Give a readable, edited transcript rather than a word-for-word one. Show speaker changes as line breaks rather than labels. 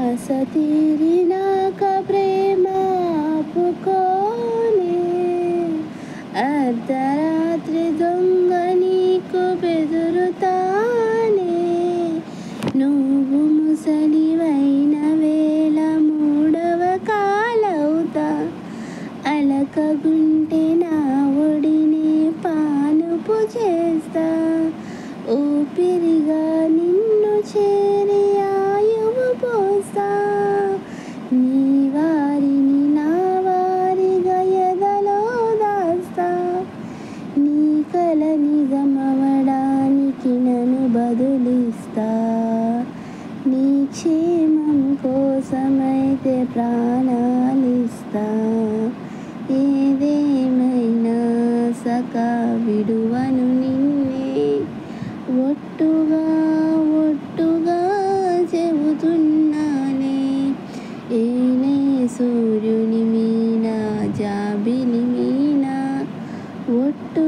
ఆశ తీరినాక ప్రేమ ఆపుకోనే, అర్ధరాత్రి దొంగ నీకు బెదురుతానే. నువ్వు ముసలివైన వేళ మూడవ కాలవుతా, అలకగుంటే నా ఒడిని పానుపు చేస్తా. ఊపిరిగా నిన్ను చేరి ఆయువు పోస్తా. నీ వారిని నా వారిగా ఎదలో దాస్తా. నీ కల నిజమవడానికి నన్ను బదులిస్తా. నీ క్షేమం కోసమైతే ప్రాణాలిస్తా. ఏదేమైనా సఖా విడువను నిన్నే, ఒట్టుగా ఒట్టుగా చెబుతున్నానే. ఏనే సూర్యుని మీనా జాబిలి మీనా, ఒట్టు